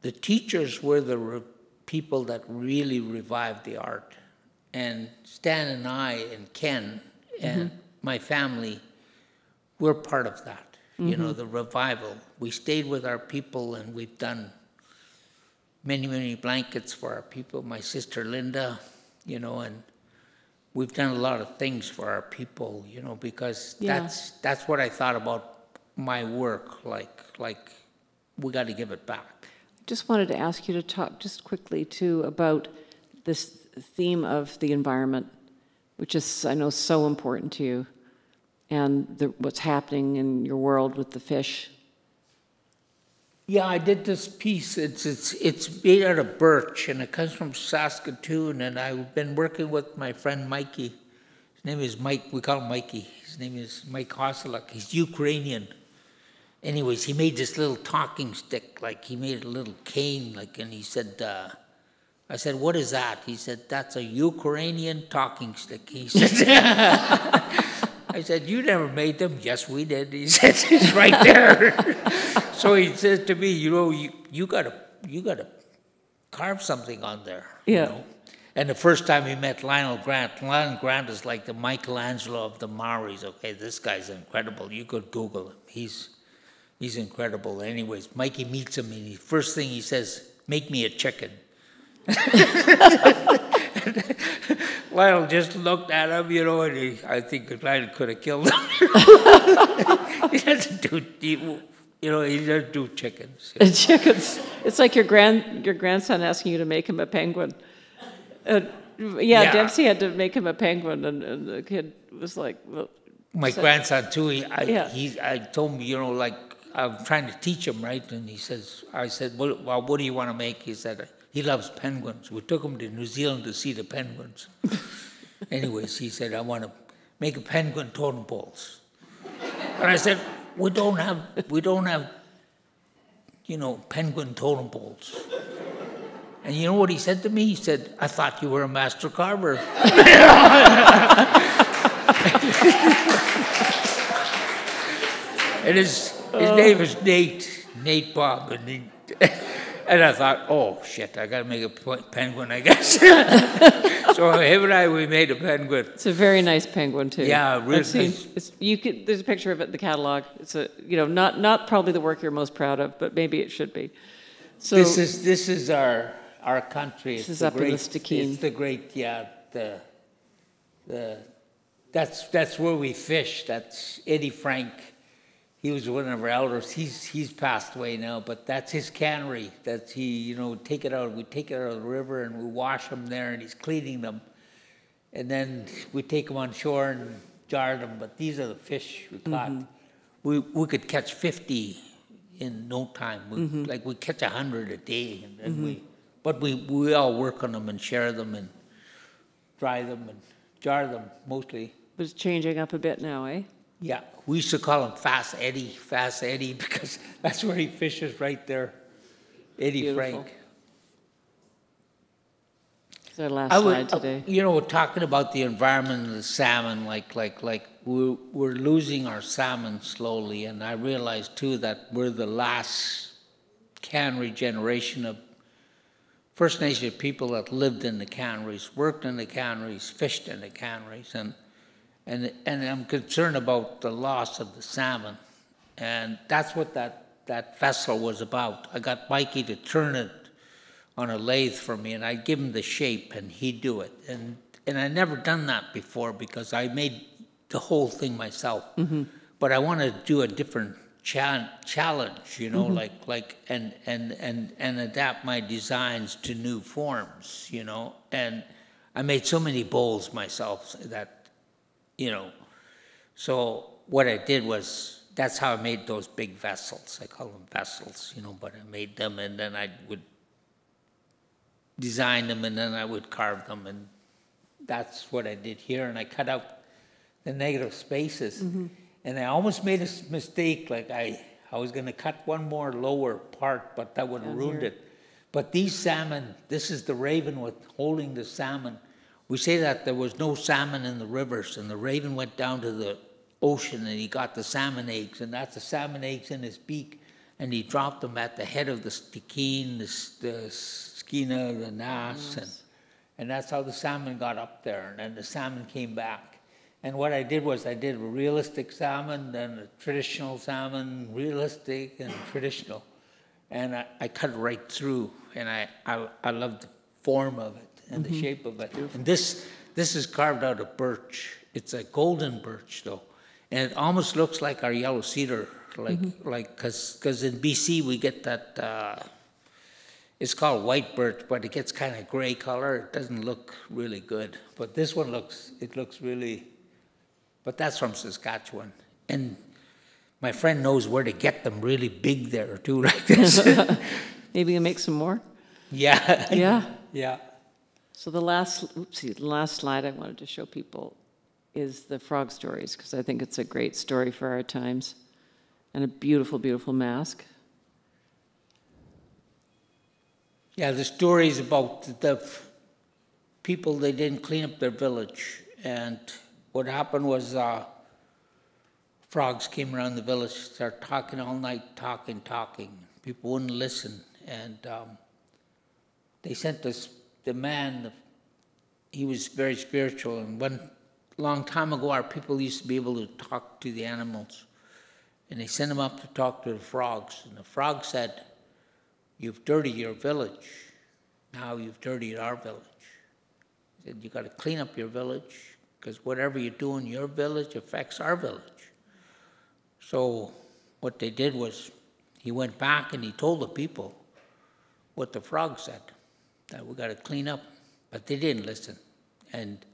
the teachers were the people that really revived the art. And Stan and I and Ken and my family, we're part of that, you know, the revival. We stayed with our people, and we've done many, many blankets for our people. My sister Linda, you know, and we've done a lot of things for our people, you know, because that's what I thought about my work, like we got to give it back. Just wanted to ask you to talk just quickly, too, about this theme of the environment, which is, I know, so important to you, and what's happening in your world with the fish. Yeah, I did this piece. It's made out of birch, and it comes from Saskatoon, and I've been working with my friend Mikey. His name is Mike. We call him Mikey. His name is Mike Koseluk. He's Ukrainian. Anyways, he made this little talking stick, like he made a little cane, like, and he said, I said, what is that? He said, that's a Ukrainian talking stick. He said, I said, you never made them? Yes, we did. He said, it's right there. So he says to me, you know, you gotta carve something on there. Yeah. You know? And the first time he met Lionel Grant is like the Michelangelo of the Maoris. Okay, this guy's incredible. You could Google him. He's incredible. Anyways, Mikey meets him, and the first thing he says, make me a chicken. Lionel just looked at him, you know, and I think Lionel could have killed him. He doesn't do chickens. You know. Chickens. It's like your grandson asking you to make him a penguin. Dempsey had to make him a penguin, and the kid was like, well, my grandson too. I told me, you know, like I'm trying to teach him, right? And I said, well, what do you want to make? He said he loves penguins. We took him to New Zealand to see the penguins. Anyways, he said, I want to make a penguin totem poles. And I said, we don't have, you know, penguin totem poles. And you know what he said to me? He said, I thought you were a master carver. And his name is Nate Bob. And I thought, oh, shit, I got to make a penguin, I guess. So him and I, we made a penguin. It's a very nice penguin too. Yeah, really I've seen, nice. there's a picture of it in the catalog. It's not probably the work you're most proud of, but maybe it should be. So This is our country. This It's is the up in the great, Stikine. It's the great, yeah. That's where we fish. That's Eddie Frank. He was one of our elders. He's passed away now, but that's his cannery. That's take it out. We take it out of the river and we wash them there, and he's cleaning them, and then we take them on shore and jar them. But these are the fish we caught. We could catch 50 in no time. We catch 100 a day, and then we all work on them and share them and dry them and jar them mostly. but it's changing up a bit now, eh? Yeah, we used to call him Fast Eddie, because that's where he fishes right there, Eddie Beautiful. Frank. It's our last slide today. Talking about the environment and the salmon, like we're losing our salmon slowly, and I realize too that we're the last cannery generation of First Nation people that lived in the canneries, worked in the canneries, fished in the canneries, and I'm concerned about the loss of the salmon, and that's what that vessel was about. I got Mikey to turn it on a lathe for me, and I'd give him the shape, and he'd do it. And I'd never done that before because I made the whole thing myself. But I want to do a different challenge, and adapt my designs to new forms, And I made so many bowls myself that. So what I did was, that's how I made those big vessels. I call them vessels, but I made them, and then I would design them, and then I would carve them, and that's what I did here. And I cut out the negative spaces, and I almost made a mistake, like I was going to cut one more lower part, but that would have ruined it. But these salmon, this is the raven with holding the salmon. We say that there was no salmon in the rivers, and the raven went down to the ocean, and he got the salmon eggs, and that's the salmon eggs in his beak, and he dropped them at the head of the Stikine, the Skeena, the Nass, and that's how the salmon got up there, and then the salmon came back. And what I did was I did a realistic salmon, then a traditional salmon, realistic and traditional, and I cut it right through, and I love the form of it and the shape of it. And this is carved out of birch. It's a golden birch though, and it almost looks like our yellow cedar, because in BC we get that. It's called white birch, but it gets kind of gray color. It doesn't look really good, but this one looks really. But that's from Saskatchewan, and my friend knows where to get them really big there too, like this. Maybe you make some more. Yeah. Yeah. Yeah. So the last slide I wanted to show people is the frog stories, because I think it's a great story for our times, and a beautiful, beautiful mask. Yeah, the stories about the people, they didn't clean up their village, and what happened was frogs came around the village, started talking all night, talking. People wouldn't listen, and they sent the man, he was very spiritual, and one long time ago our people used to be able to talk to the animals, and they sent him up to talk to the frogs, and the frog said, "You've dirtied your village, now you've dirtied our village." He said, "You got to clean up your village, because whatever you do in your village affects our village." So what they did was, he went back and he told the people what the frog said, that we got to clean up, but they didn't listen. And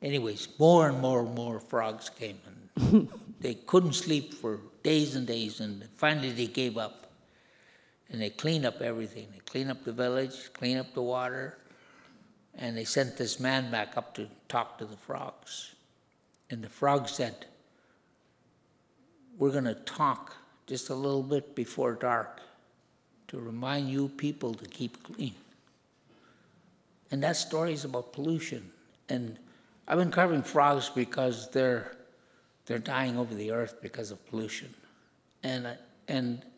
anyways, more and more frogs came, and they couldn't sleep for days and days, and finally they gave up. And they cleaned up everything. They cleaned up the village, cleaned up the water, and they sent this man back up to talk to the frogs. And the frog said, "We're going to talk just a little bit before dark to remind you people to keep clean." And that story is about pollution. And I've been carving frogs because they're dying over the earth because of pollution. And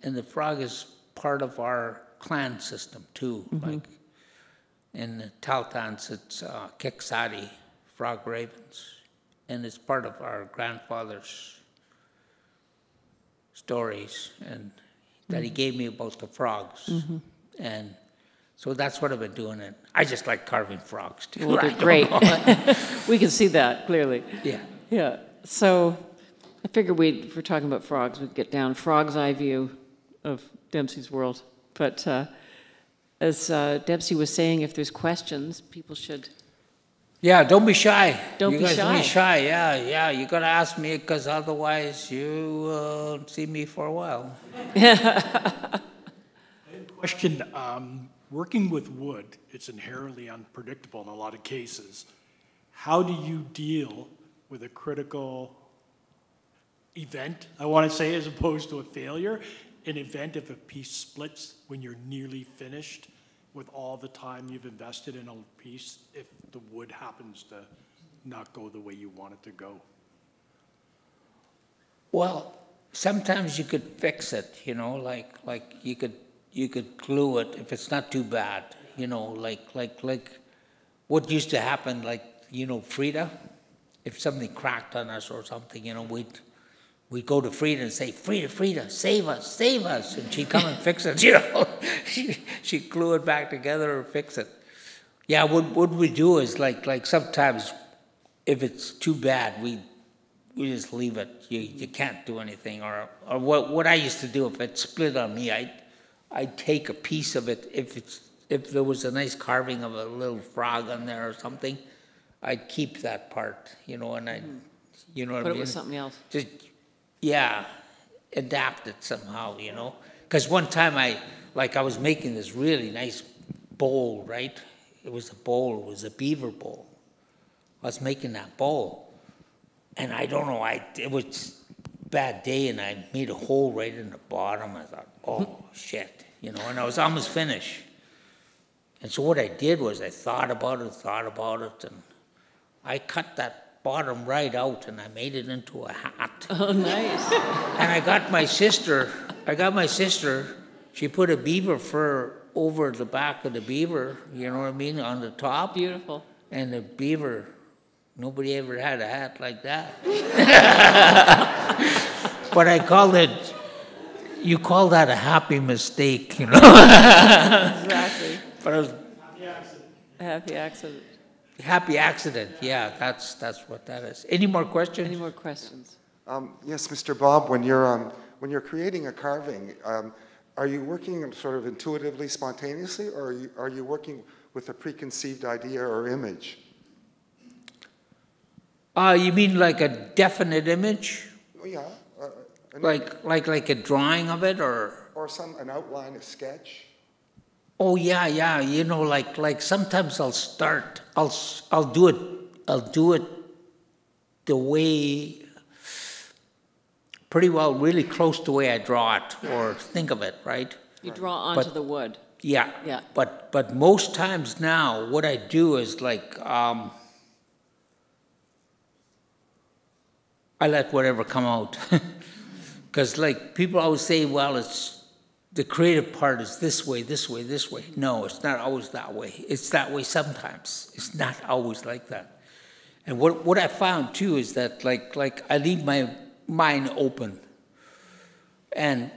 the frog is part of our clan system too. In Tahltans, it's Kiksadi, frog ravens. And it's part of our grandfather's stories and that he gave me about the frogs. And so that's what I've been doing. And I just like carving frogs too. Well, they're great. We can see that clearly. Yeah. Yeah. So I figured if we're talking about frogs, we'd get down frog's eye view of Dempsey's World. But as Dempsey was saying, if there's questions, people should. Yeah, don't be shy. Don't you be guys shy. Don't be shy. Yeah. You got to ask me because otherwise you won't see me for a while. Question, working with wood, it's inherently unpredictable in a lot of cases. How do you deal with a critical event, I want to say, as opposed to a failure? An event if a piece splits when you're nearly finished with all the time you've invested in a piece, if the wood happens to not go the way you want it to go? Well, sometimes you could fix it, you know, like you could glue it if it's not too bad, you know, like what used to happen, like, you know, Frida, if something cracked on us or something, you know, we'd go to Frida and say, Frida, save us, and she'd come and fix it, you know, she'd glue it back together or fix it. Yeah, what we do is like sometimes if it's too bad, we just leave it. You can't do anything. Or what I used to do if it split on me, I'd take a piece of it. If there was a nice carving of a little frog on there or something, I'd keep that part, you know, and you know what I mean? Put it with something else. Just, yeah, adapt it somehow, you know. Because one time I was making this really nice bowl, right? It was a beaver bowl. I was making that bowl. And I don't know, it was a bad day and I made a hole right in the bottom. I thought, oh, shit, you know, and I was almost finished. And so what I did was I thought about it, and I cut that bottom right out and I made it into a hat. Oh, nice. And I got my sister, she put a beaver fur over the back of the beaver, you know what I mean, on the top. Beautiful. And the beaver, nobody ever had a hat like that. But I called it, you call that a happy mistake, you know? Exactly. But it was Happy accident. happy accident, yeah, that's what that is. Any more questions? Any more questions? Yes, Mr. Bob, when you're creating a carving, are you working sort of intuitively, spontaneously, or are you working with a preconceived idea or image? You mean like a definite image? Oh, yeah. Like a drawing of it, or An outline, a sketch? oh yeah, you know, like sometimes I'll do it the way, pretty well, really close to the way I draw it or think of it, right? You draw onto the wood. Yeah. Yeah. But most times now, what I do is like, I let whatever come out. Because like people always say, well, it's the creative part is this way. No, it's not always that way. It's that way sometimes. It's not always like that. And what I found too is that like I leave my mind open. And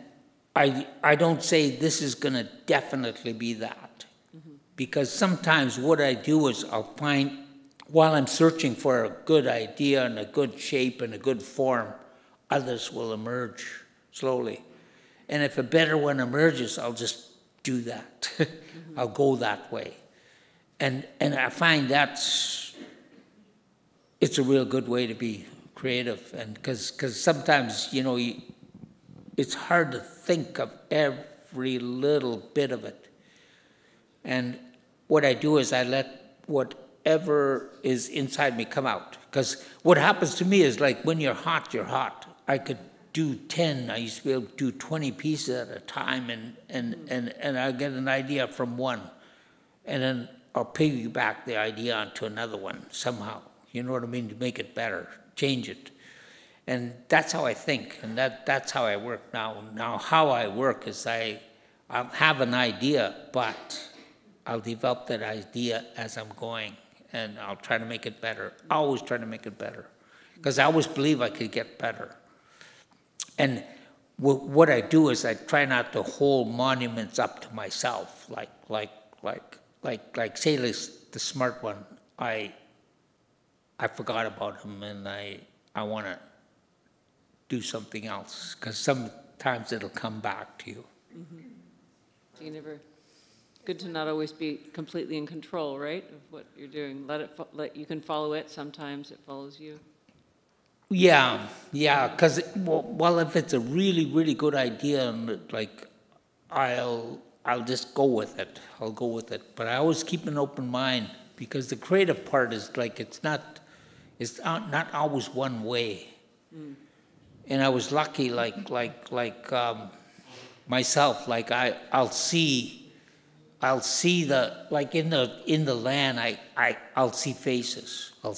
I don't say this is going to definitely be that. Mm-hmm. Because sometimes what I do is I'll find, while I'm searching for a good idea and a good shape and a good form, others will emerge slowly. And if a better one emerges, I'll just do that. Mm-hmm. I'll go that way. And I find it's a real good way to be creative. And because sometimes, you know, it's hard to think of every little bit of it. And what I do is I let whatever is inside me come out. Because what happens to me is like when you're hot, you're hot. I could do 10, I used to be able to do 20 pieces at a time, and I'll get an idea from one. And then I'll piggyback the idea onto another one somehow. You know what I mean? To make it better, change it. And that's how I think, and that's how I work now. Now, how I work is I'll have an idea, but I'll develop that idea as I'm going, and I'll try to make it better. I always try to make it better, because I always believe I could get better. And what I do is I try not to hold monuments up to myself, like say the smart one. I forgot about him, and I want to do something else, because sometimes it'll come back to you. So you never, good to not always be completely in control, right, of what you're doing. You can follow it, sometimes it follows you. Yeah, because, well, if it's a really, really good idea, and like, I'll just go with it. I'll go with it. But I always keep an open mind, because the creative part is like, it's not always one way. And I was lucky, myself, like I'll see the, like in the land, I'll see faces. I'll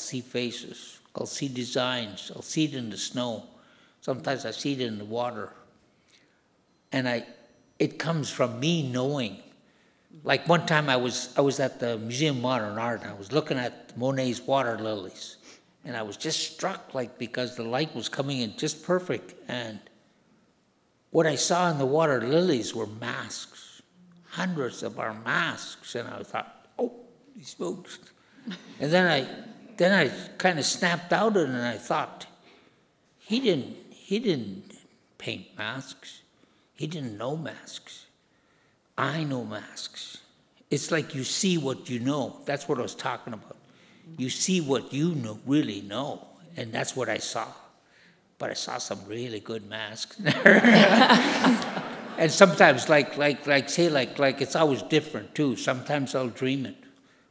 see designs. I'll see it in the snow. Sometimes I see it in the water. And it comes from me knowing. Like one time I was at the Museum of Modern Art, and I was looking at Monet's water lilies. And I was just struck, like, because the light was coming in just perfect. And what I saw in the water lilies were masks, hundreds of our masks. And I thought, oh, these smokes. And then I kind of snapped out of it, and I thought, he didn't paint masks. He didn't know masks. I know masks. It's like you see what you know. That's what I was talking about. You see what you really know, and that's what I saw. But I saw some really good masks there. And sometimes, like it's always different too. Sometimes I'll dream it.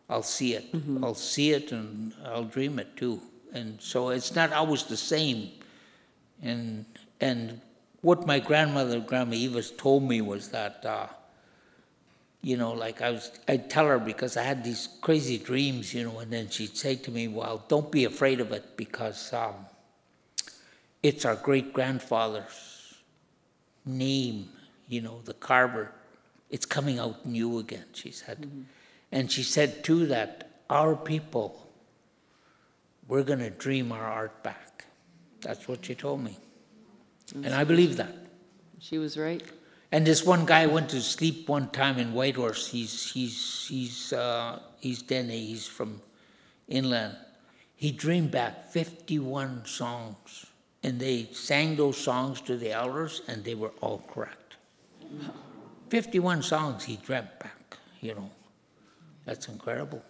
I'll see it. I'll see it, and I'll dream it too. And so it's not always the same. And what my grandmother, Grandma Eva, told me was that, like I'd tell her, because I had these crazy dreams, and then she'd say to me, well, don't be afraid of it, because it's our great-grandfather's name, the carver. It's coming out in you again, she said. And she said, too, that our people, we're going to dream our art back. That's what she told me. And I believe that. She was right. And this one guy went to sleep one time in Whitehorse. He's Dene. He's from inland. He dreamed back 51 songs, and they sang those songs to the elders, and they were all correct. 51 songs he dreamt back. That's incredible.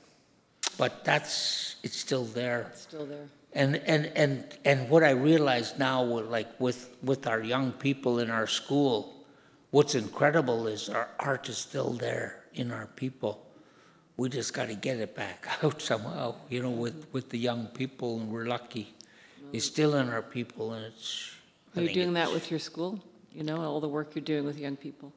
But it's still there. It's still there. And what I realize now, with our young people in our school, what's incredible is our art is still there in our people. We just got to get it back out somehow, with the young people, and we're lucky. It's still in our people, and it's... Are you doing that with your school? All the work you're doing with young people?